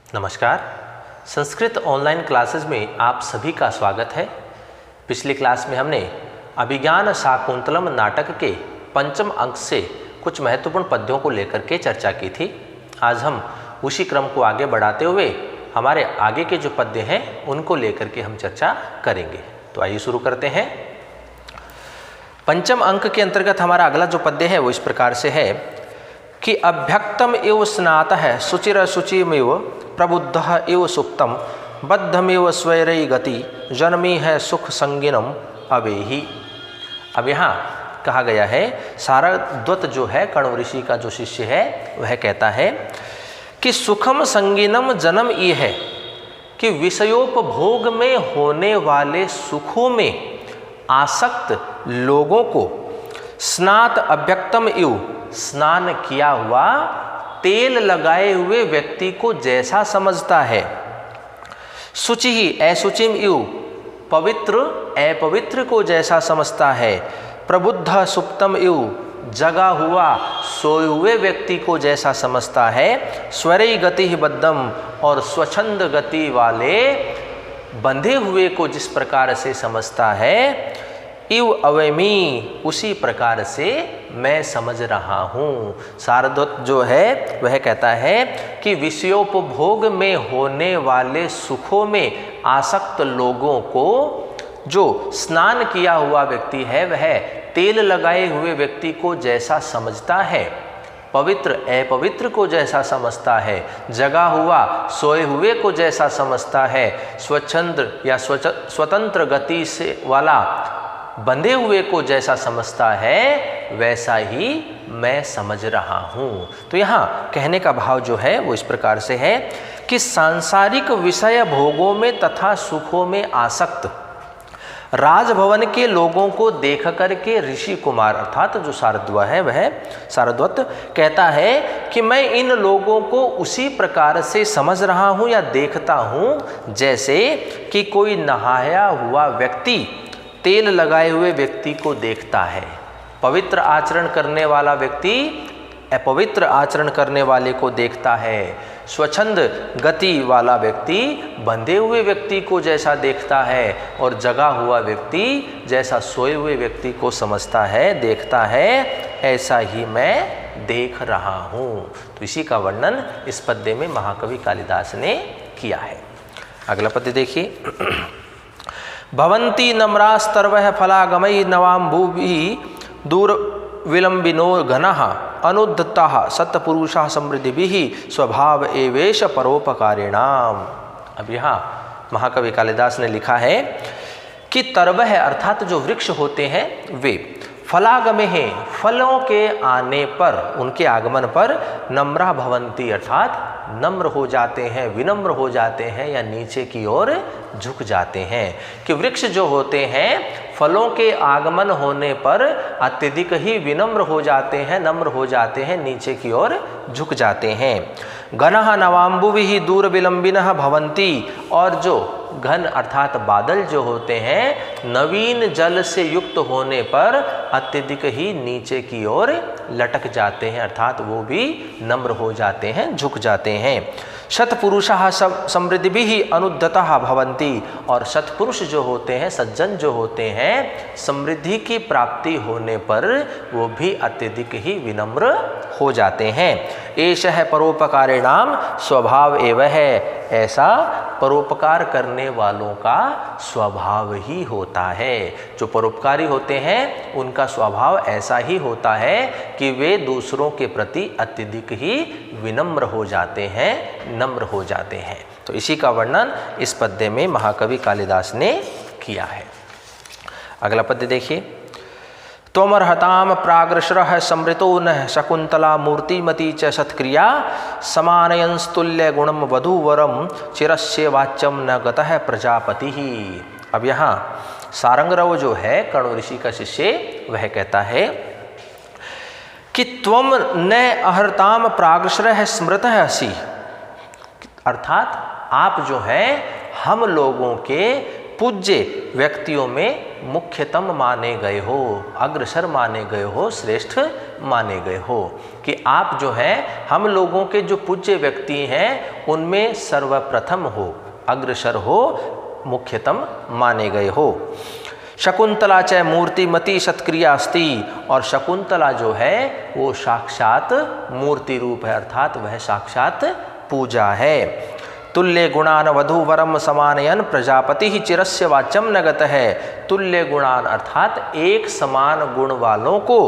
नमस्कार। Sanskrit online classes में आप सभी का स्वागत है। पिछली क्लास में हमने अभिज्ञान शाकुंतलम नाटक के पंचम अंक से कुछ महत्वपूर्ण पद्यों को लेकर के चर्चा की थी। आज हम उसी क्रम को आगे बढ़ाते हुए हमारे आगे के जो पद्य हैं उनको लेकर के हम चर्चा करेंगे। तो आइए शुरू करते हैं। पंचम अंक के अंतर्गत हमारा अगला जो पद्य है वो इस प्रकार से है कि अभ्यक्तम इव स्नातः शुचिर शुचिमिव प्रबुद्धः इव सुप्तम बद्धमिव स्वैरई गति जन्मी है सुख संगिनम अवेही। अब यहाँ कहा गया है, सारद्वत जो है कण्व ऋषि का जो शिष्य है वह कहता है कि सुखम संगिनम जन्म ये है कि विषयोपभोग में होने वाले सुखों में आसक्त लोगों को स्नात अभ्यक्तम इव स्नान किया हुआ तेल लगाए हुए व्यक्ति को जैसा समझता है, शुचि ही असुचिम इव पवित्र अपवित्र को जैसा समझता है, प्रबुद्ध सुप्तम इव जगा हुआ सोए हुए व्यक्ति को जैसा समझता है, स्वरई गति बद्धम और स्वच्छंद गति वाले बंधे हुए को जिस प्रकार से समझता है, इव अवैमी उसी प्रकार से मैं समझ रहा हूँ। सारद्वत जो है वह कहता है कि विषयोपभोग में होने वाले सुखों में आसक्त लोगों को जो स्नान किया हुआ व्यक्ति है वह तेल लगाए हुए व्यक्ति को जैसा समझता है, पवित्र अपवित्र को जैसा समझता है, जगा हुआ सोए हुए को जैसा समझता है, स्वच्छंद या स्वतंत्र गति से वाला बंधे हुए को जैसा समझता है वैसा ही मैं समझ रहा हूँ। तो यहाँ कहने का भाव जो है वो इस प्रकार से है कि सांसारिक विषय भोगों में तथा सुखों में आसक्त राजभवन के लोगों को देख करके ऋषि कुमार अर्थात जो सारद्वत है वह सारद्वत कहता है कि मैं इन लोगों को उसी प्रकार से समझ रहा हूँ या देखता हूँ जैसे कि कोई नहाया हुआ व्यक्ति तेल लगाए हुए व्यक्ति को देखता है, पवित्र आचरण करने वाला व्यक्ति अपवित्र आचरण करने वाले को देखता है, स्वच्छंद गति वाला व्यक्ति बंधे हुए व्यक्ति को जैसा देखता है और जगा हुआ व्यक्ति जैसा सोए हुए व्यक्ति को समझता है, देखता है, ऐसा ही मैं देख रहा हूँ। तो इसी का वर्णन इस पद्य में महाकवि कालिदास ने किया है। अगला पद्य देखिए। भवन्ति नम्रास्तर्वः फलागमै नवाम्भुभिः दूर विलंबिनो घनः अनुद्धतः सत्पुरुषः समृद्धिभिः स्वभाव एवेश परोपकारिणाम। अब यहाँ महाकवि कालिदास ने लिखा है कि तरवह अर्थात जो वृक्ष होते हैं वे फलागमे हैं, फलों के आने पर उनके आगमन पर नम्रा भवन्ति अर्थात नम्र हो जाते हैं, विनम्र हो जाते हैं या नीचे की ओर झुक जाते हैं। कि वृक्ष जो होते हैं फलों के आगमन होने पर अत्यधिक ही विनम्र हो जाते हैं, नम्र हो जाते हैं, नीचे की ओर झुक जाते हैं। घनः नवाम्बुभिः दूर विलंबिनः भवन्ति और जो घन अर्थात बादल जो होते हैं नवीन जल से युक्त होने पर अत्यधिक ही नीचे की ओर लटक जाते हैं अर्थात वो भी नम्र हो जाते हैं, झुक जाते हैं। सत्पुरुषः समृद्धिभिः अनुद्धतः भवन्ति और सत्पुरुष जो होते हैं, सज्जन जो होते हैं, समृद्धि की प्राप्ति होने पर वो भी अत्यधिक ही विनम्र हो जाते हैं। एषः परोपकारिणाम स्वभाव एव है, ऐसा परोपकार करने वालों का स्वभाव ही होता है। जो परोपकारी होते हैं उनका स्वभाव ऐसा ही होता है कि वे दूसरों के प्रति अत्यधिक ही विनम्र हो जाते हैं, नम्र हो जाते हैं। तो इसी का वर्णन इस पद्य में महाकवि कालिदास ने किया है। अगला पद्य देखिए। त्वमर्हताम प्राग्रश्रः समृतो न शकुंतला मूर्तिमती च सत्क्रिया समानयंस्तुल्य गुणम वधूवरम चिरस्य वाच्यम न गतः प्रजापति। अब यहाँ सारंगरव जो है कण्व ऋषि का शिष्य वह कहता है कि त्वम न अहर्ताम प्राग्रश्रः स्मृतः असि अर्थात आप जो है हम लोगों के पूज्य व्यक्तियों में मुख्यतम माने गए हो, अग्रसर माने गए हो, श्रेष्ठ माने गए हो, कि आप जो हैं हम लोगों के जो पूज्य व्यक्ति हैं उनमें सर्वप्रथम हो, अग्रसर हो, मुख्यतम माने गए हो। शकुंतला च मूर्तिमती सत्क्रिया अस्ति, और शकुंतला जो है वो साक्षात मूर्ति रूप है, अर्थात वह साक्षात पूजा है। तुल्य गुणान वधूवरम समानयन प्रजापति ही चिरस्य वाच्यम नगत है। तुल्य गुणान अर्थात एक समान गुण वालों को,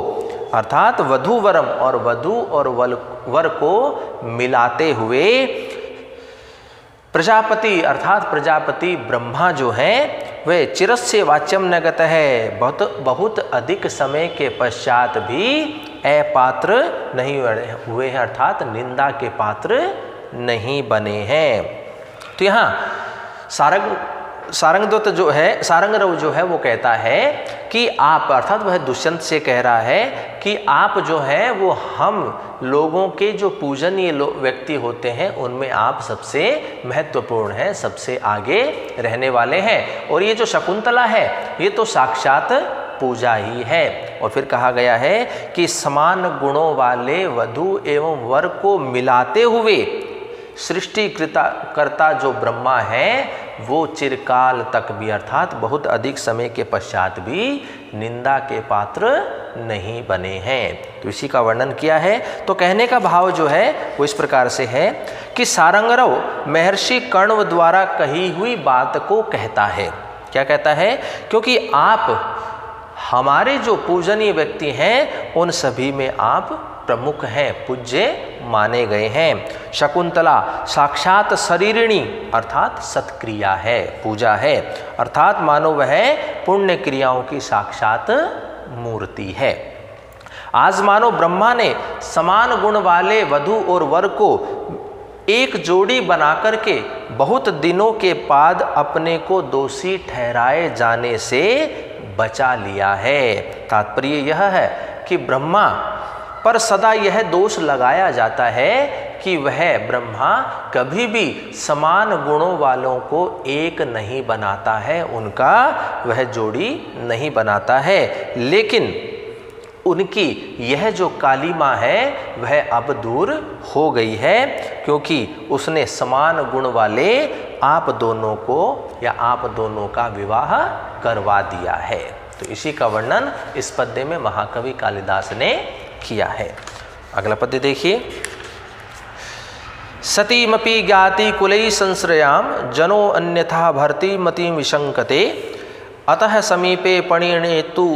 अर्थात वधूवरम और वधू और वर को मिलाते हुए प्रजापति अर्थात प्रजापति ब्रह्मा जो हैं वे चिरस्य वाच्यम नगत है, बहुत अधिक समय के पश्चात भी अपात्र नहीं हुए हैं, अर्थात निंदा के पात्र नहीं बने हैं। तो यहाँ सारंगदत्त जो है, सारंगरव जो है वो कहता है कि आप, अर्थात वह दुष्यंत से कह रहा है कि आप जो है वो हम लोगों के जो पूजनीय व्यक्ति होते हैं उनमें आप सबसे महत्वपूर्ण हैं, सबसे आगे रहने वाले हैं। और ये जो शकुंतला है ये तो साक्षात पूजा ही है। और फिर कहा गया है कि समान गुणों वाले वधू एवं वर को मिलाते हुए सृष्टिकर्ता जो ब्रह्मा है वो चिरकाल तक भी, अर्थात बहुत अधिक समय के पश्चात भी निंदा के पात्र नहीं बने हैं। तो इसी का वर्णन किया है। तो कहने का भाव जो है वो इस प्रकार से है कि सारंगरव महर्षि कण्व द्वारा कही हुई बात को कहता है। क्या कहता है? क्योंकि आप हमारे जो पूजनीय व्यक्ति हैं उन सभी में आप प्रमुख हैं, पूज्य माने गए हैं। शकुंतला साक्षात शरीरिणी अर्थात सत्क्रिया है, पूजा है, अर्थात मानो वह पुण्य क्रियाओं की साक्षात मूर्ति है। आज मानो ब्रह्मा ने समान गुण वाले वधू और वर को एक जोड़ी बनाकर के बहुत दिनों के बाद अपने को दोषी ठहराए जाने से बचा लिया है। तात्पर्य यह है कि ब्रह्मा पर सदा यह दोष लगाया जाता है कि वह ब्रह्मा कभी भी समान गुणों वालों को एक नहीं बनाता है, उनका वह जोड़ी नहीं बनाता है। लेकिन उनकी यह जो कालिमा है वह अब दूर हो गई है, क्योंकि उसने समान गुण वाले आप दोनों को या आप दोनों का विवाह करवा दिया है। तो इसी का वर्णन इस पद्य में महाकवि कालिदास ने किया है। अगला पद्य देखिए। सतीमपि ज्ञाति कुलै संश्रयाम जनो अन्यथा भर्ति मतिं विशंकते अतः समीपे पणिनेतु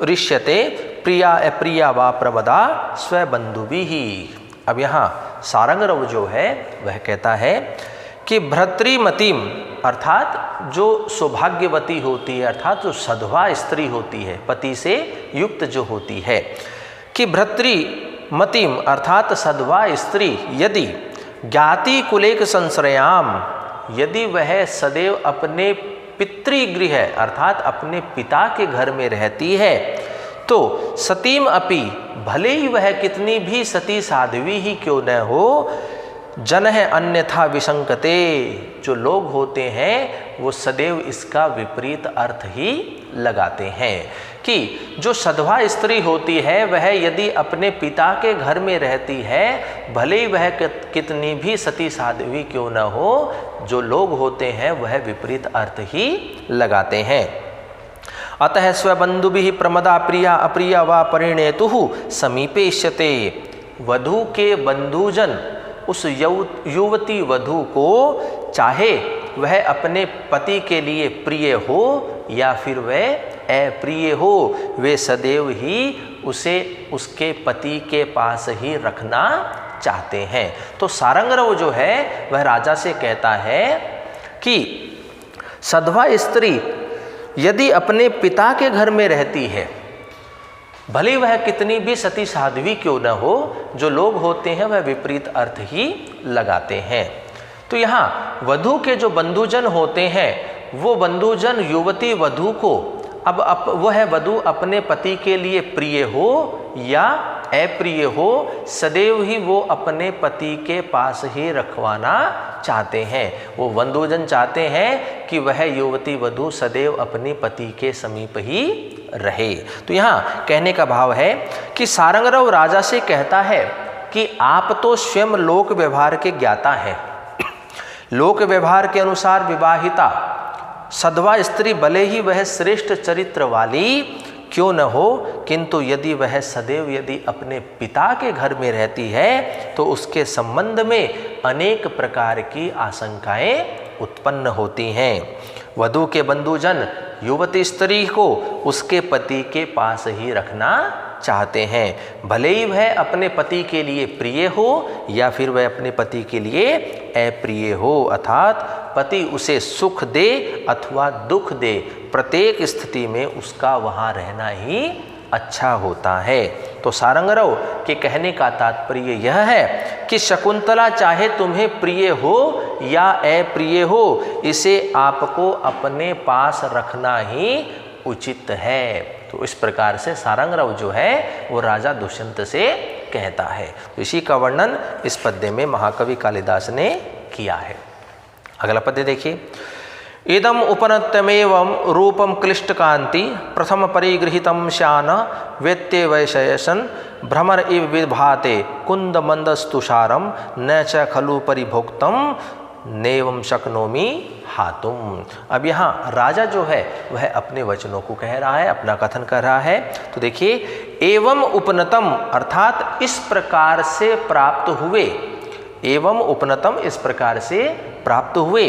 ऋष्यते प्रिया अप्रिया वा प्रमदा स्वबंधुभिः। अब यहाँ सारंगरव जो है वह कहता है कि भर्तृमतीम अर्थात जो सौभाग्यवती होती है, अर्थात जो सधवा स्त्री होती है, पति से युक्त जो होती है, कि भर्तृमतीम अर्थात सधवा स्त्री यदि ज्ञाति कुलेक संश्रयाम, यदि वह सदैव अपने पितृगृह अर्थात अपने पिता के घर में रहती है, तो सतीम अपि भले ही वह कितनी भी सती साध्वी ही क्यों न हो, जन है अन्यथा विसंकते, जो लोग होते हैं वो सदैव इसका विपरीत अर्थ ही लगाते हैं कि जो सधवा स्त्री होती है वह यदि अपने पिता के घर में रहती है, भले ही वह कितनी भी सती साध्वी क्यों न हो, जो लोग होते हैं वह विपरीत अर्थ ही लगाते हैं। अतः स्वबंधुभिः प्रमदा प्रिया अप्रिया वा परिणेतुः समीपेष्यते। वधू के बंधुजन उस युवती वधू को चाहे वह अपने पति के लिए प्रिय हो या फिर वह अप्रिय हो, वे सदैव ही उसे उसके पति के पास ही रखना चाहते हैं। तो सारंगरव जो है वह राजा से कहता है कि सधवा स्त्री यदि अपने पिता के घर में रहती है, भले वह कितनी भी सती साध्वी क्यों न हो, जो लोग होते हैं वह विपरीत अर्थ ही लगाते हैं। तो यहाँ वधू के जो बंधुजन होते हैं वो बंधुजन युवती वधू को, अब वह वधू अपने पति के लिए प्रिय हो या अप्रिय हो सदैव ही वो अपने पति के पास ही रखवाना चाहते हैं। वो वधूजन चाहते हैं कि वह युवती वधू सदैव अपने पति के समीप ही रहे। तो यहाँ कहने का भाव है कि सारंगरव राजा से कहता है कि आप तो स्वयं लोक व्यवहार के ज्ञाता हैं। लोक व्यवहार के अनुसार विवाहिता सधवा स्त्री भले ही वह श्रेष्ठ चरित्र वाली क्यों न हो, किंतु यदि वह सदैव यदि अपने पिता के घर में रहती है तो उसके संबंध में अनेक प्रकार की आशंकाएं उत्पन्न होती हैं। वधू के बंधुजन युवती स्त्री को उसके पति के पास ही रखना चाहते हैं, भले ही वह अपने पति के लिए प्रिय हो या फिर वह अपने पति के लिए अप्रिय हो, अर्थात पति उसे सुख दे अथवा दुख दे, प्रत्येक स्थिति में उसका वहाँ रहना ही अच्छा होता है। तो सारंगरव के कहने का तात्पर्य यह है कि शकुंतला चाहे तुम्हें प्रिय हो या अप्रिय हो, इसे आपको अपने पास रखना ही उचित है। तो इस प्रकार से सारंगरव जो है वो राजा दुष्यंत से कहता है। तो इसी का वर्णन इस पद्य में महाकवि कालिदास ने किया है। अगला पद्य देखिए। इदम उपनत्यमेवं रूपम क्लिष्ट कांति प्रथम परिगृहितम श्यान वेत्ते वैशयसन भ्रमर इव विभाते कुंद मंदस्तुषारम न च खलु परिभोक्तम नेवम शक्नोमि हातुम। अब यहाँ राजा जो है वह अपने वचनों को कह रहा है, अपना कथन कर रहा है। तो देखिए, एवं उपनतम अर्थात इस प्रकार से प्राप्त हुए, एवं उपनतम इस प्रकार से प्राप्त हुए,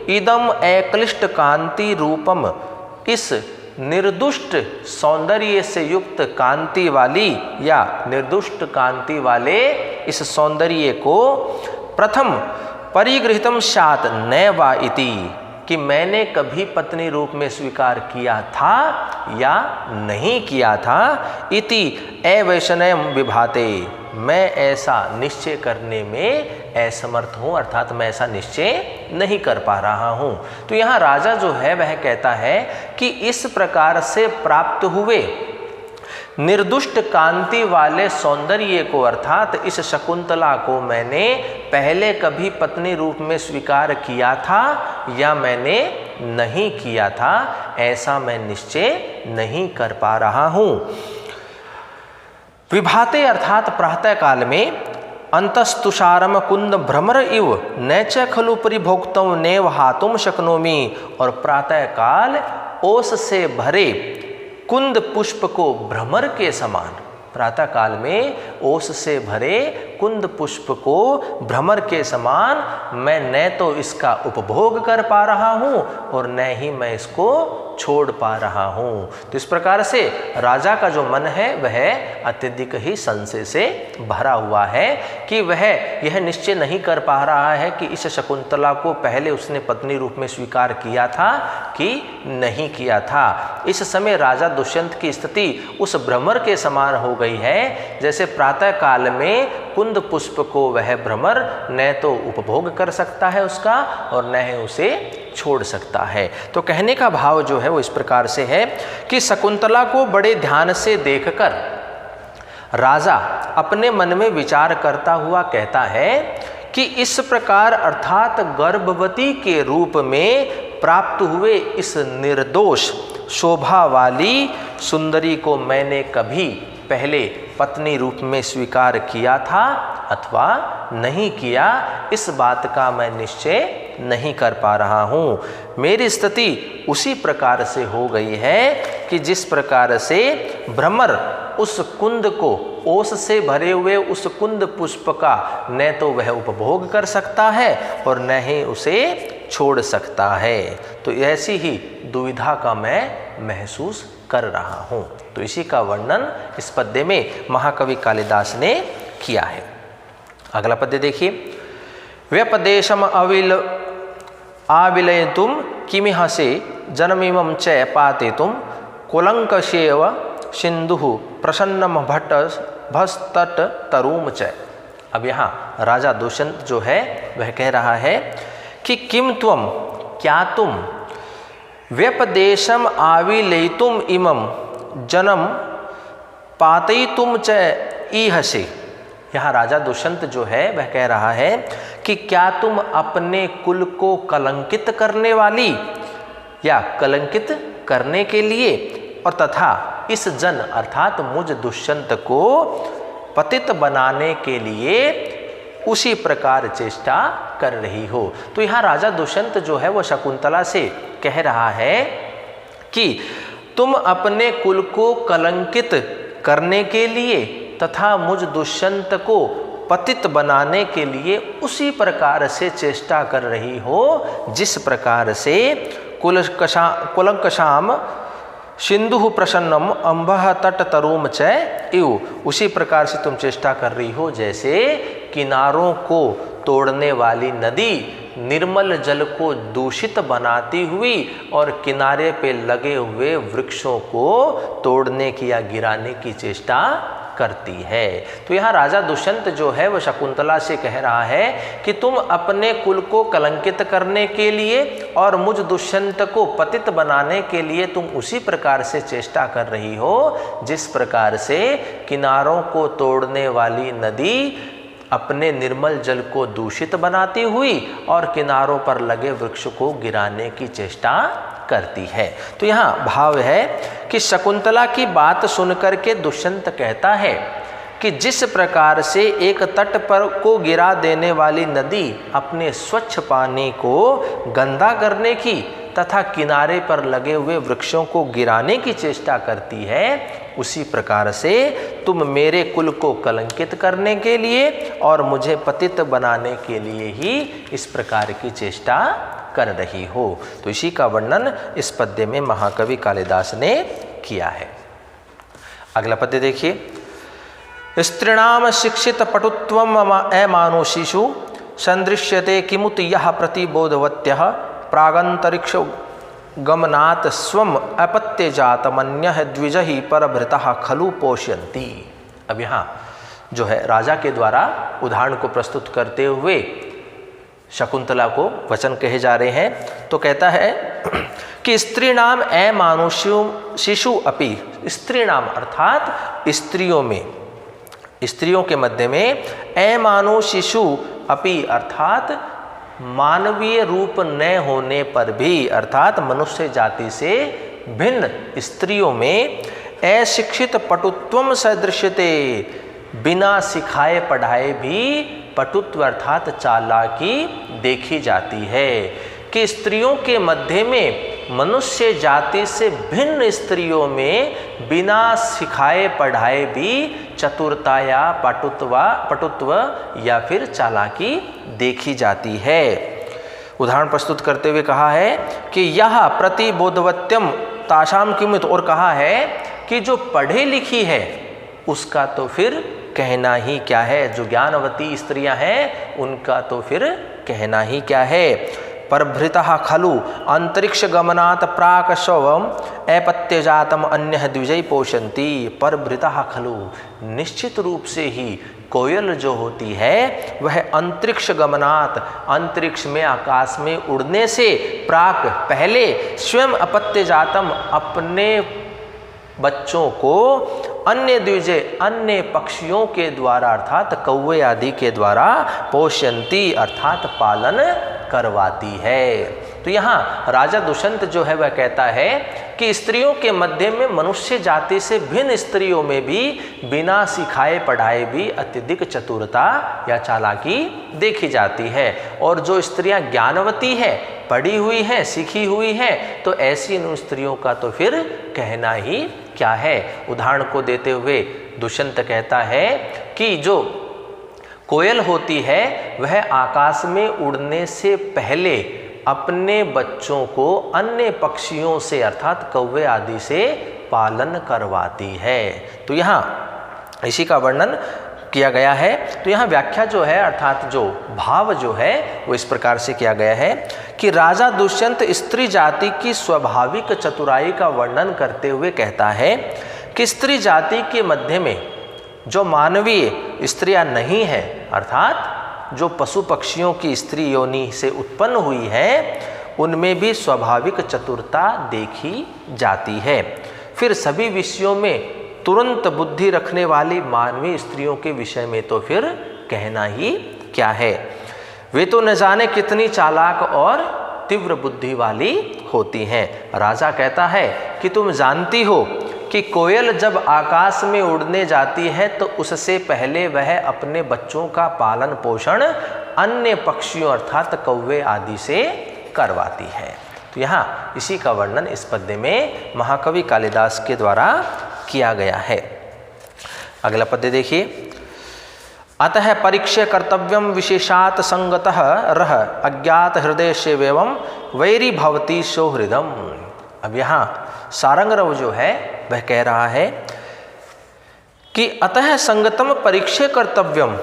इदम अक्लिष्ट कांति रूपम इस निर्दुष्ट सौंदर्य से युक्त कांति वाली या निर्दुष्ट कांति वाले इस सौंदर्य को प्रथम परिगृहितम शात न वा इति, कि मैंने कभी पत्नी रूप में स्वीकार किया था या नहीं किया था, इति अवैषण्यम विभाते, मैं ऐसा निश्चय करने में असमर्थ हूँ, अर्थात मैं ऐसा निश्चय नहीं कर पा रहा हूँ। तो यहाँ राजा जो है वह कहता है कि इस प्रकार से प्राप्त हुए निर्दुष्ट कांति वाले सौंदर्य को, अर्थात इस शकुंतला को मैंने पहले कभी पत्नी रूप में स्वीकार किया था या मैंने नहीं किया था, ऐसा मैं निश्चय नहीं कर पा रहा हूँ। विभाते अर्थात प्रातः काल में अंतस्तुषारम कुंद भ्रमर इव न च खलु परिभोक्तम नेव हातुम शक्नोमि, और प्रातः काल ओस से भरे कुंद पुष्प को भ्रमर के समान, प्रातः काल में ओस से भरे कुंद पुष्प को भ्रमर के समान मैं न तो इसका उपभोग कर पा रहा हूँ और न ही मैं इसको छोड़ पा रहा हूँ। तो इस प्रकार से राजा का जो मन है वह अत्यधिक ही संशय से भरा हुआ है कि वह यह निश्चय नहीं कर पा रहा है कि इस शकुंतला को पहले उसने पत्नी रूप में स्वीकार किया था कि नहीं किया था। इस समय राजा दुष्यंत की स्थिति उस भ्रमर के समान हो गई है, जैसे प्रातः काल में कुंद पुष्प को वह भ्रमर न तो उपभोग कर सकता है उसका और न ही उसे छोड़ सकता है। तो कहने का भाव जो है वो इस प्रकार से है कि शकुंतला को बड़े ध्यान से देखकर राजा अपने मन में विचार करता हुआ कहता है कि इस प्रकार अर्थात गर्भवती के रूप में प्राप्त हुए इस निर्दोष शोभा वाली सुंदरी को मैंने कभी पहले पत्नी रूप में स्वीकार किया था अथवा नहीं किया, इस बात का मैं निश्चय नहीं कर पा रहा हूँ। मेरी स्थिति उसी प्रकार से हो गई है कि जिस प्रकार से भ्रमर उस कुंद को, ओस से भरे हुए उस कुंद पुष्प का न तो वह उपभोग कर सकता है और न ही उसे छोड़ सकता है। तो ऐसी ही दुविधा का मैं महसूस कर रहा हूँ। तो इसी का वर्णन इस पद्य में महाकवि कालिदास ने किया है। अगला पद्य देखिए। व्यपदेशम आविलयितुम किमिह से जनमिमं च पातितुम कुलंकशेव सिंधु प्रसन्नम भट्ट भस्तट तरुम च। अब यहाँ राजा दुष्यंत जो है वह कह रहा है कि किम त्वम, क्या तुम, व्यपदेशम आविलयितुम इमं जनम पातयितुम च ईह से, यहाँ राजा दुष्यंत जो है वह कह रहा है कि क्या तुम अपने कुल को कलंकित करने वाली या कलंकित करने के लिए और तथा इस जन अर्थात मुझ दुष्यंत को पतित बनाने के लिए उसी प्रकार चेष्टा कर रही हो। तो यहाँ राजा दुष्यंत जो है वो शकुंतला से कह रहा है कि तुम अपने कुल को कलंकित करने के लिए तथा मुझ दुष्यंत को पतित बनाने के लिए उसी प्रकार से चेष्टा कर रही हो जिस प्रकार से कुलंकषाम सिंधु प्रसन्नम अंबः तट तरुम च इव, उसी प्रकार से तुम चेष्टा कर रही हो जैसे किनारों को तोड़ने वाली नदी निर्मल जल को दूषित बनाती हुई और किनारे पे लगे हुए वृक्षों को तोड़ने की या गिराने की चेष्टा करती है। तो यहाँ राजा दुष्यंत जो है वह शकुंतला से कह रहा है कि तुम अपने कुल को कलंकित करने के लिए और मुझ दुष्यंत को पतित बनाने के लिए तुम उसी प्रकार से चेष्टा कर रही हो जिस प्रकार से किनारों को तोड़ने वाली नदी अपने निर्मल जल को दूषित बनाती हुई और किनारों पर लगे वृक्ष को गिराने की चेष्टा करती है। तो यहाँ भाव है कि शकुंतला की बात सुनकर के दुष्यंत कहता है कि जिस प्रकार से एक तट पर को गिरा देने वाली नदी अपने स्वच्छ पानी को गंदा करने की तथा किनारे पर लगे हुए वृक्षों को गिराने की चेष्टा करती है, उसी प्रकार से तुम मेरे कुल को कलंकित करने के लिए और मुझे पतित बनाने के लिए ही इस प्रकार की चेष्टा कर रही हो। तो इसी का वर्णन इस पद्य में महाकवि कालिदास ने किया है। अगला पद्य देखिए। स्त्रीणाम शिक्षित पटुत्वम अमानुषीषु संदृश्यते किमुत यः प्रतिबोधवत्यः प्रागंतरिक्ष गमनात् स्वम अपत्य जातमन्यः द्विजहि परभृतः खलु पोषयन्ति। अब यहाँ जो है राजा के द्वारा उदाहरण को प्रस्तुत करते हुए शकुंतला को वचन कहे जा रहे हैं। तो कहता है कि स्त्री नाम अमानुषीषु अपि, स्त्री नाम अर्थात स्त्रियों में, स्त्रियों के मध्य में अमानुषीषु अपि अर्थात मानवीय रूप न होने पर भी अर्थात मनुष्य जाति से भिन्न स्त्रियों में अशिक्षित पटुत्वम सदृश्यते, बिना सिखाए पढ़ाए भी पटुत्व अर्थात चालाकी देखी जाती है। कि स्त्रियों के मध्य में मनुष्य जाति से भिन्न स्त्रियों में बिना सिखाए पढ़ाए भी चतुरता या पटुत्व या फिर चालाकी देखी जाती है। उदाहरण प्रस्तुत करते हुए कहा है कि यह प्रतिबोधवत्यम ताशाम किमुत, और कहा है कि जो पढ़ी लिखी है उसका तो फिर कहना ही क्या है, जो ज्ञानवती स्त्रियां हैं उनका तो फिर कहना ही क्या है। परभृतः खलु अंतरिक्ष गमनात् प्राक शवम अपत्यजातम अन्य द्विजय पोषंती। परभृतः खलु, निश्चित रूप से ही कोयल जो होती है वह अंतरिक्ष गमनात्, अंतरिक्ष में आकाश में उड़ने से प्राक पहले स्वयं अपत्यजातम अपने बच्चों को अन्य द्विजय अन्य पक्षियों के द्वारा अर्थात कौवे आदि के द्वारा पोषयंती अर्थात पालन करवाती है। तो यहाँ राजा दुष्यंत जो है वह कहता है कि स्त्रियों के मध्य में मनुष्य जाति से भिन्न स्त्रियों में भी बिना सिखाए पढ़ाए भी अत्यधिक चतुरता या चालाकी देखी जाती है, और जो स्त्रियां ज्ञानवती है, पढ़ी हुई हैं, सीखी हुई हैं, तो ऐसी इन स्त्रियों का तो फिर कहना ही क्या है। उदाहरण को देते हुए दुष्यंत कहता है कि जो कोयल होती है वह आकाश में उड़ने से पहले अपने बच्चों को अन्य पक्षियों से अर्थात कौवे आदि से पालन करवाती है। तो यहाँ इसी का वर्णन किया गया है। तो यहाँ व्याख्या जो है अर्थात जो भाव जो है वो इस प्रकार से किया गया है कि राजा दुष्यंत स्त्री जाति की स्वाभाविक चतुराई का वर्णन करते हुए कहता है कि स्त्री जाति के मध्य में जो मानवीय स्त्रियां नहीं है अर्थात जो पशु पक्षियों की स्त्री योनि से उत्पन्न हुई है उनमें भी स्वाभाविक चतुरता देखी जाती है। फिर सभी विषयों में तुरंत बुद्धि रखने वाली मानवीय स्त्रियों के विषय में तो फिर कहना ही क्या है। वे तो न जाने कितनी चालाक और तीव्र बुद्धि वाली होती हैं। राजा कहता है कि तुम जानती हो कि कोयल जब आकाश में उड़ने जाती है तो उससे पहले वह अपने बच्चों का पालन पोषण अन्य पक्षियों अर्थात कौवे आदि से करवाती है। तो यहाँ इसी का वर्णन इस पद्य में महाकवि कालिदास के द्वारा किया गया है। अगला पद्य देखिए। अतः परीक्ष्य कर्तव्यम विशेषात संगतः रह अज्ञात हृदय से एवं वैरी भवती सौहृदम। अब यहाँ सारंगरव जो है वह कह रहा है कि अतः संगतम परीक्ष्य कर्तव्यम,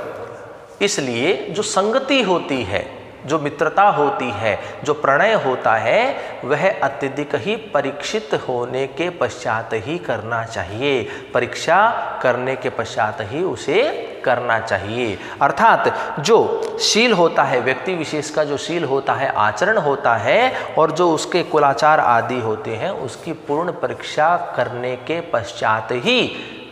इसलिए जो संगति होती है, जो मित्रता होती है, जो प्रणय होता है, वह अत्यधिक ही परीक्षित होने के पश्चात ही करना चाहिए। परीक्षा करने के पश्चात ही उसे करना चाहिए। अर्थात जो शील होता है, व्यक्ति विशेष का जो शील होता है, आचरण होता है, और जो उसके कुलाचार आदि होते हैं, उसकी पूर्ण परीक्षा करने के पश्चात ही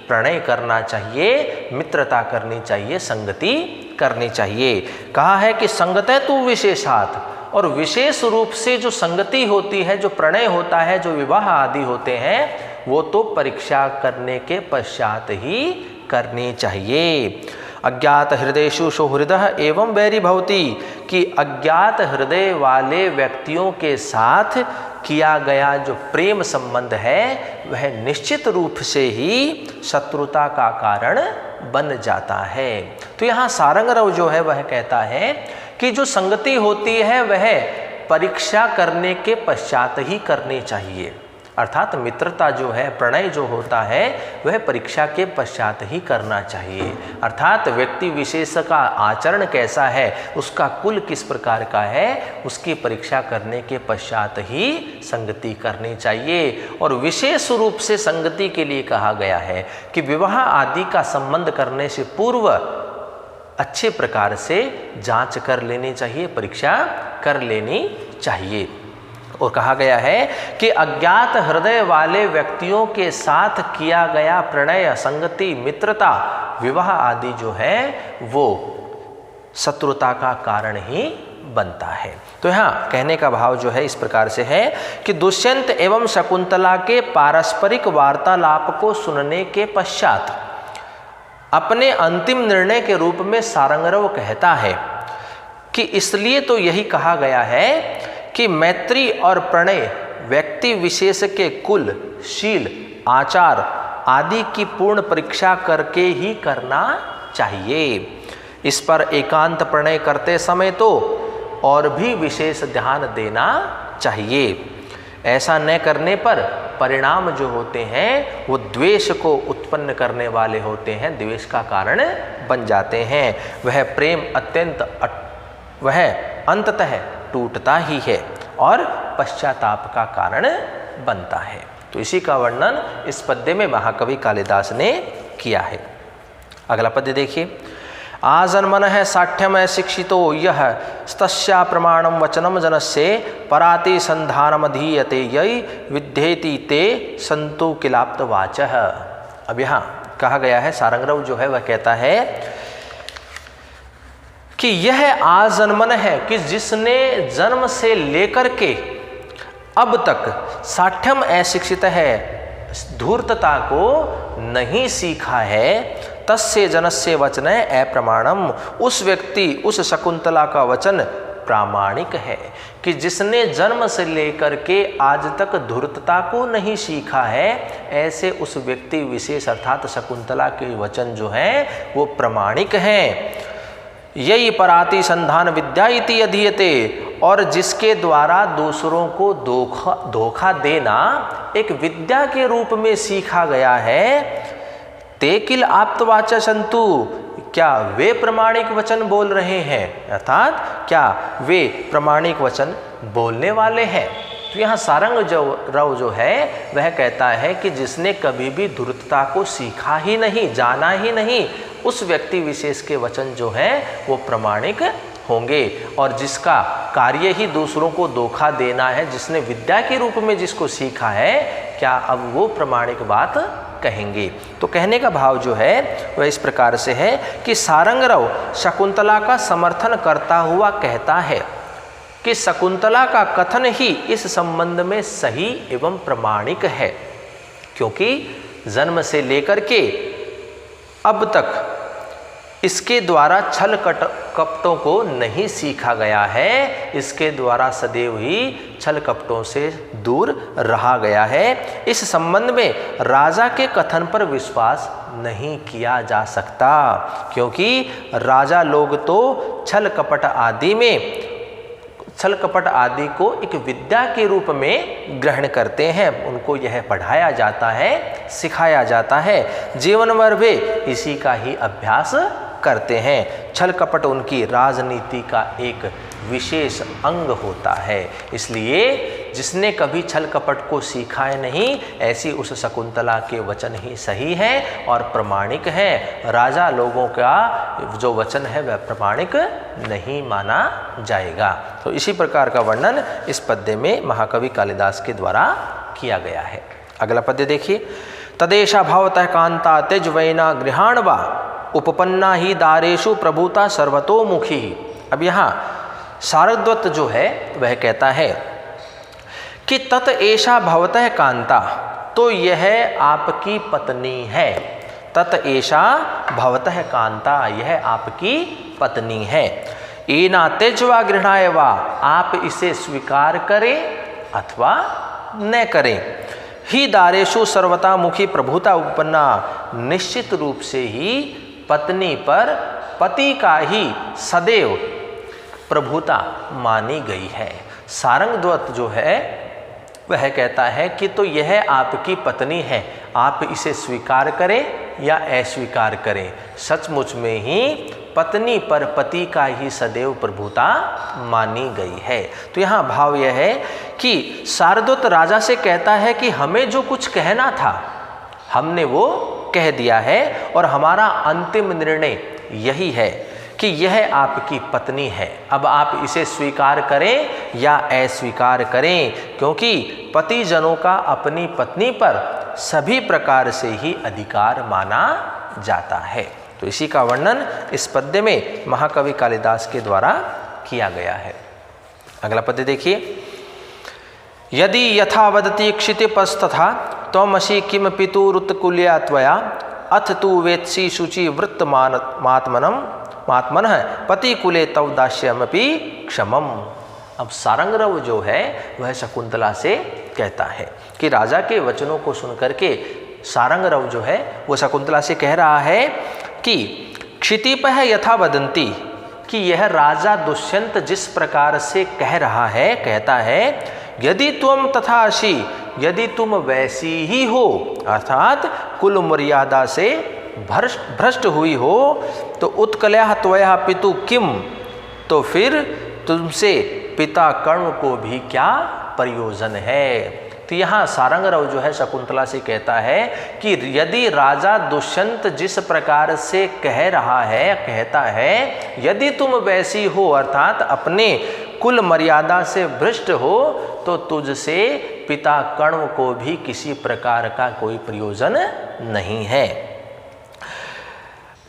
प्रणय करना चाहिए, मित्रता करनी चाहिए, संगति करनी चाहिए। कहा है कि संगतः तु विशेषात, और विशेष रूप से जो संगति होती है, जो प्रणय होता है, जो विवाह आदि होते हैं, वो तो परीक्षा करने के पश्चात ही करनी चाहिए। अज्ञात हृदयेषु सौहृदः एवं वैरी भवति, कि अज्ञात हृदय वाले व्यक्तियों के साथ किया गया जो प्रेम संबंध है वह निश्चित रूप से ही शत्रुता का कारण बन जाता है। तो यहाँ सारंगरव जो है वह कहता है कि जो संगति होती है वह परीक्षा करने के पश्चात ही करनी चाहिए। अर्थात मित्रता जो है, प्रणय जो होता है, वह परीक्षा के पश्चात ही करना चाहिए। अर्थात व्यक्ति विशेष का आचरण कैसा है, उसका कुल किस प्रकार का है, उसकी परीक्षा करने के पश्चात ही संगति करनी चाहिए। और विशेष रूप से संगति के लिए कहा गया है कि विवाह आदि का संबंध करने से पूर्व अच्छे प्रकार से जांच कर लेनी चाहिए, परीक्षा कर लेनी चाहिए। और कहा गया है कि अज्ञात हृदय वाले व्यक्तियों के साथ किया गया प्रणय, संगति, मित्रता, विवाह आदि जो है वो शत्रुता का कारण ही बनता है। तो यहाँ कहने का भाव जो है इस प्रकार से है कि दुष्यंत एवं शकुंतला के पारस्परिक वार्तालाप को सुनने के पश्चात अपने अंतिम निर्णय के रूप में सारंगरव कहता है कि इसलिए तो यही कहा गया है कि मैत्री और प्रणय व्यक्ति विशेष के कुल, शील, आचार आदि की पूर्ण परीक्षा करके ही करना चाहिए। इस पर एकांत प्रणय करते समय तो और भी विशेष ध्यान देना चाहिए। ऐसा न करने पर परिणाम जो होते हैं वो द्वेष को उत्पन्न करने वाले होते हैं, द्वेष का कारण बन जाते हैं। वह प्रेम वह अंततः टूटता ही है और पश्चाताप का कारण बनता है। तो इसी का वर्णन इस पद्य में महाकवि कालिदास ने किया है। अगला पद्य देखिए। आजन्मनः साठ्यम शिक्षितो यः तस्या प्रमाणम वचनम जनस्य पराति संधानमधीयते यई विद्येति ते संतु किलाप्त वाचः। अब यहाँ कहा गया है, सारंगरव जो है वह कहता है कि यह आजन्मन है, कि जिसने जन्म से लेकर के अब तक साठ्यम अशिक्षित है, धूर्तता को नहीं सीखा है, तस्य जनस्य वचन अप्रमाणम, उस व्यक्ति, उस शकुंतला का वचन प्रामाणिक है। कि जिसने जन्म से लेकर के आज तक धूर्तता को नहीं सीखा है, ऐसे उस व्यक्ति विशेष अर्थात शकुंतला के वचन जो हैं वो प्रामाणिक हैं। यही पराति संधान विद्या इति अधीयते, और जिसके द्वारा दूसरों को धोखा देना एक विद्या के रूप में सीखा गया है, ते किल आप्तवाच संतु, क्या वे प्रामाणिक वचन बोल रहे हैं, अर्थात क्या वे प्रामाणिक वचन बोलने वाले हैं। तो यहाँ सारंगरव जो है वह कहता है कि जिसने कभी भी धूर्तता को सीखा ही नहीं, जाना ही नहीं, उस व्यक्ति विशेष के वचन जो हैं वो प्रामाणिक होंगे। और जिसका कार्य ही दूसरों को धोखा देना है, जिसने विद्या के रूप में जिसको सीखा है, क्या अब वो प्रामाणिक बात कहेंगे। तो कहने का भाव जो है वह इस प्रकार से है कि सारंगरव शकुंतला का समर्थन करता हुआ कहता है कि शकुंतला का कथन ही इस संबंध में सही एवं प्रमाणिक है, क्योंकि जन्म से लेकर के अब तक इसके द्वारा छल कपटों को नहीं सीखा गया है, इसके द्वारा सदैव ही छल कपटों से दूर रहा गया है। इस संबंध में राजा के कथन पर विश्वास नहीं किया जा सकता, क्योंकि राजा लोग तो छल कपट आदि को एक विद्या के रूप में ग्रहण करते हैं। उनको यह पढ़ाया जाता है, सिखाया जाता है, जीवन भर वे इसी का ही अभ्यास करते हैं। छल कपट उनकी राजनीति का एक विशेष अंग होता है। इसलिए जिसने कभी छल कपट को सीखा है नहीं, ऐसी उस शकुंतला के वचन ही सही हैं और प्रमाणिक हैं। राजा लोगों का जो वचन है वह प्रमाणिक नहीं माना जाएगा। तो इसी प्रकार का वर्णन इस पद्य में महाकवि कालिदास के द्वारा किया गया है। अगला पद्य देखिए। तदेशा भवतः कांता त्यजवैना गृहाण वा उपपन्ना ही दारेषु प्रभुता सर्वतोमुखी। अब यहाँ शारद्वत जो है वह कहता है कि तत एषा भवतः कांता, तो यह आपकी पत्नी है। तत एषा भवतः कांता, यह आपकी पत्नी है। एना त्यज्वा गृह्णाय वा, आप इसे स्वीकार करें अथवा न करें। ही दारेषु सर्वतामुखी प्रभुता उपपन्ना, निश्चित रूप से ही पत्नी पर पति का ही सदैव प्रभुता मानी गई है। सारंगद्वत जो है वह कहता है कि तो यह आपकी पत्नी है, आप इसे स्वीकार करें या अस्वीकार करें, सचमुच में ही पत्नी पर पति का ही सदैव प्रभुता मानी गई है। तो यहाँ भाव यह है कि शारद्वत राजा से कहता है कि हमें जो कुछ कहना था हमने वो कह दिया है और हमारा अंतिम निर्णय यही है कि यह आपकी पत्नी है। अब आप इसे स्वीकार करें या अस्वीकार करें, क्योंकि पतिजनों का अपनी पत्नी पर सभी प्रकार से ही अधिकार माना जाता है। तो इसी का वर्णन इस पद्य में महाकवि कालिदास के द्वारा किया गया है। अगला पद्य देखिए। यदि यथा वदति क्षितिपस्तथा त्वमसि किम पितुरुत्कुल्या त्वया अथ तु वेत्सि शुचि वृत्तमात्मनः पतिकुले तव दास्यमपि क्षमम्। अब सारंगरव जो है वह शकुंतला से कहता है कि राजा के वचनों को सुनकर के सारंगरव जो है वो शकुंतला से कह रहा है कि क्षितिपः यथा वदन्ति, कि यह राजा दुष्यंत जिस प्रकार से कह रहा है, कहता है यदि तुम तथासि, यदि तुम वैसी ही हो, अर्थात कुल मर्यादा से भ्रष्ट हुई हो, तो उत्कलया त्वया पितु किम, तो फिर तुमसे पिता कर्ण को भी क्या प्रयोजन है। तो यहाँ सारंगरव जो है शकुंतला से कहता है कि यदि राजा दुष्यंत जिस प्रकार से कह रहा है, कहता है यदि तुम वैसी हो, अर्थात अपने कुल मर्यादा से भ्रष्ट हो, तो तुझसे पिता कर्ण को भी किसी प्रकार का कोई प्रयोजन नहीं है।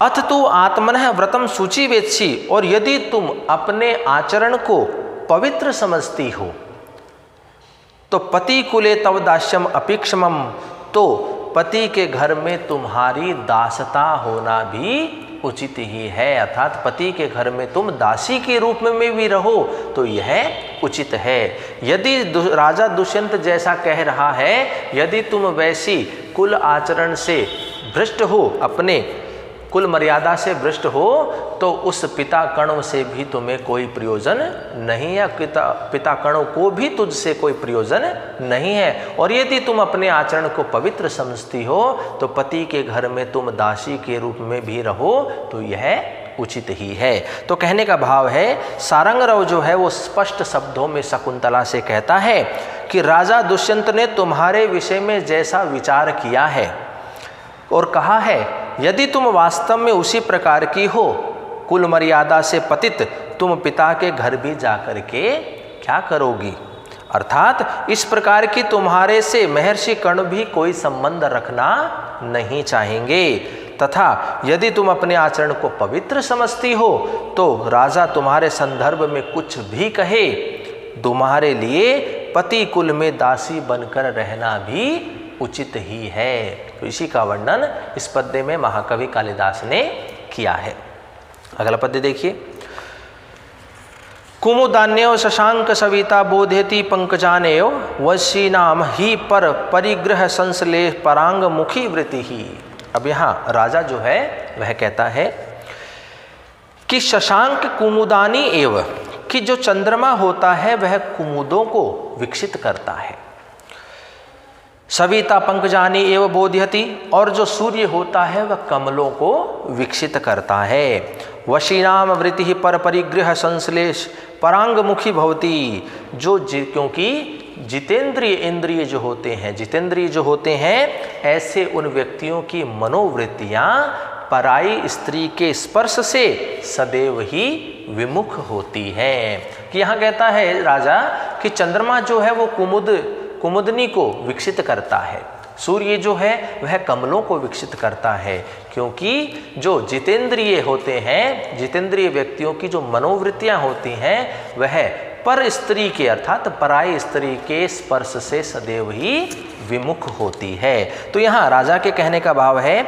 अथ तु आत्मनः व्रतम शुचि वेत्सि, और यदि तुम अपने आचरण को पवित्र समझती हो, तो पति कुले तव दास्यम अपिक्षमम, तो पति के घर में तुम्हारी दासता होना भी उचित ही है। अर्थात पति के घर में तुम दासी के रूप में भी रहो तो यह उचित है। यदि राजा दुष्यंत जैसा कह रहा है, यदि तुम वैसी कुल आचरण से भ्रष्ट हो, अपने कुल मर्यादा से भ्रष्ट हो, तो उस पिता कर्ण से भी तुम्हें कोई प्रयोजन नहीं है, पिता कर्ण को भी तुझसे कोई प्रयोजन नहीं है। और यदि तुम अपने आचरण को पवित्र समझती हो, तो पति के घर में तुम दासी के रूप में भी रहो तो यह उचित ही है। तो कहने का भाव है, सारंगरव जो है वो स्पष्ट शब्दों में शकुंतला से कहता है कि राजा दुष्यंत ने तुम्हारे विषय में जैसा विचार किया है और कहा है, यदि तुम वास्तव में उसी प्रकार की हो, कुल मर्यादा से पतित, तुम पिता के घर भी जाकर के क्या करोगी। अर्थात इस प्रकार की तुम्हारे से महर्षि कर्ण भी कोई संबंध रखना नहीं चाहेंगे, तथा यदि तुम अपने आचरण को पवित्र समझती हो तो राजा तुम्हारे संदर्भ में कुछ भी कहे, तुम्हारे लिए पति कुल में दासी बनकर रहना भी उचित ही है। तो इसी का वर्णन इस पद्य में महाकवि कालिदास ने किया है। अगला पद्य देखिए। कुमुदान्यो शशांक सविता बोधयति पंकजानेयो वशीनाम ही पर परिग्रह संश्लेष परांग मुखी वृत्ति ही। अब यहाँ राजा जो है वह कहता है कि शशांक कुमुदानी एव, कि जो चंद्रमा होता है वह कुमुदों को विकसित करता है। सविता पंकजानी एव बोधयति, और जो सूर्य होता है वह कमलों को विकसित करता है। वशीनाम वृत्ति पर परिग्रह संश्लेष परांग मुखी भवती, क्योंकि जितेंद्रिय इंद्रिय जो होते हैं ऐसे उन व्यक्तियों की मनोवृत्तियां पराई स्त्री के स्पर्श से सदैव ही विमुख होती है। कि यहाँ कहता है राजा कि चंद्रमा जो है वो कुमुदनी को विकसित करता है, सूर्य जो है वह कमलों को विकसित करता है, क्योंकि जो जितेंद्रिय होते हैं, जितेंद्रिय व्यक्तियों की जो मनोवृत्तियां होती हैं वह पर स्त्री के अर्थात पराई स्त्री के स्पर्श से सदैव ही विमुख होती है। तो यहाँ राजा के कहने का भाव है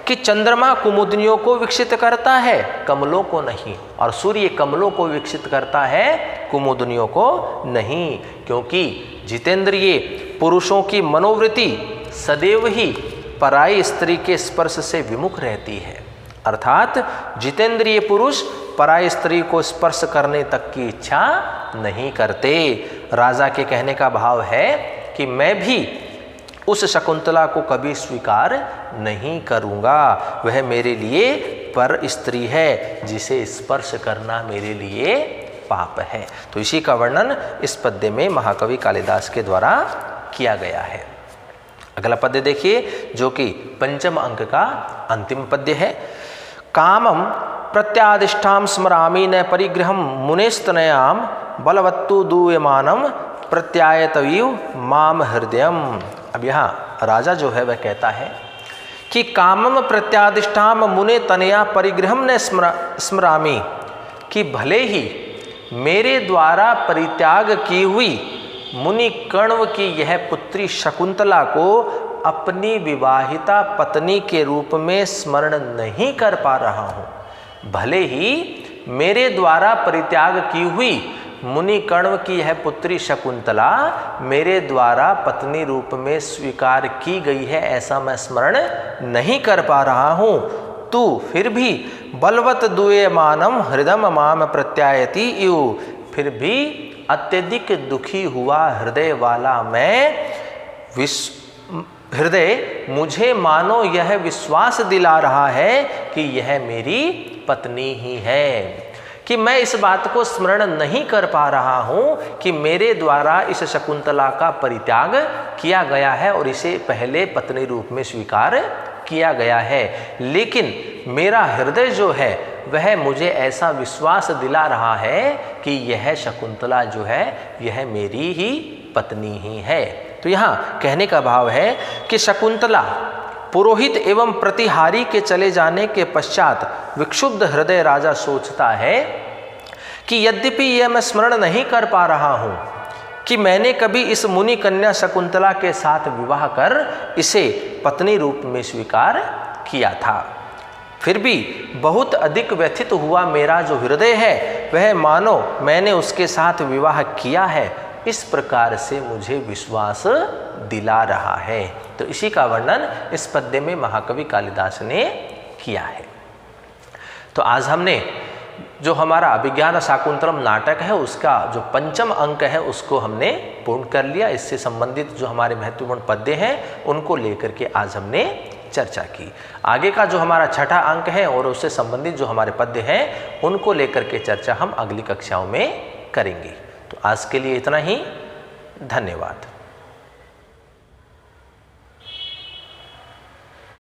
कि चंद्रमा कुमुदनियों को विकसित करता है, कमलों को नहीं, और सूर्य कमलों को विकसित करता है, कुमुदनियों को नहीं, क्योंकि जितेंद्रिय पुरुषों की मनोवृत्ति सदैव ही पराई स्त्री के स्पर्श से विमुख रहती है। अर्थात जितेंद्रिय पुरुष पराई स्त्री को स्पर्श करने तक की इच्छा नहीं करते। राजा के कहने का भाव है कि मैं भी उस शकुंतला को कभी स्वीकार नहीं करूँगा, वह मेरे लिए पर स्त्री है, जिसे स्पर्श करना मेरे लिए पाप है। तो इसी का वर्णन इस पद्य में महाकवि कालिदास के द्वारा किया गया है। अगला पद्य देखिए, जो कि पंचम अंक का अंतिम पद्य है। कामम प्रत्यादिष्ठाम स्मरामि न परिग्रहम मुनेस्तनयाम बलवत्तु दूयमानम प्रत्यायतवीव माम हृदयम। अब यहाँ राजा जो है वह कहता है कि कामम प्रत्यादिष्ठाम मुने तनया परिग्रहम न स्मरामि, कि भले ही मेरे द्वारा परित्याग की हुई मुनि कण्व की यह पुत्री शकुंतला को अपनी विवाहिता पत्नी के रूप में स्मरण नहीं कर पा रहा हूँ। भले ही मेरे द्वारा परित्याग की हुई मुनि कण्व की यह पुत्री शकुंतला मेरे द्वारा पत्नी रूप में स्वीकार की गई है, ऐसा मैं स्मरण नहीं कर पा रहा हूँ, तू फिर भी बलवत दूयमानम हृदय माम प्रत्यायति इव, फिर भी अत्यधिक दुखी हुआ हृदय वाला मैं हृदय मुझे मानो यह विश्वास दिला रहा है कि यह मेरी पत्नी ही है, कि मैं इस बात को स्मरण नहीं कर पा रहा हूँ कि मेरे द्वारा इस शकुंतला का परित्याग किया गया है और इसे पहले पत्नी रूप में स्वीकार किया गया है, लेकिन मेरा हृदय जो है वह मुझे ऐसा विश्वास दिला रहा है कि यह शकुंतला जो है यह मेरी ही पत्नी ही है। तो यहाँ कहने का भाव है कि शकुंतला पुरोहित एवं प्रतिहारी के चले जाने के पश्चात विक्षुब्ध हृदय राजा सोचता है कि यद्यपि यह मैं स्मरण नहीं कर पा रहा हूँ कि मैंने कभी इस मुनि कन्या शकुंतला के साथ विवाह कर इसे पत्नी रूप में स्वीकार किया था, फिर भी बहुत अधिक व्यथित हुआ मेरा जो हृदय है वह मानो मैंने उसके साथ विवाह किया है, इस प्रकार से मुझे विश्वास दिला रहा है। तो इसी का वर्णन इस पद्य में महाकवि कालिदास ने किया है। तो आज हमने जो हमारा अभिज्ञान शाकुंतलम नाटक है उसका जो पंचम अंक है उसको हमने पूर्ण कर लिया। इससे संबंधित जो हमारे महत्वपूर्ण पद्य हैं उनको लेकर के आज हमने चर्चा की। आगे का जो हमारा छठा अंक है और उससे संबंधित जो हमारे पद्य हैं उनको लेकर के चर्चा हम अगली कक्षाओं में करेंगे। तो आज के लिए इतना ही, धन्यवाद।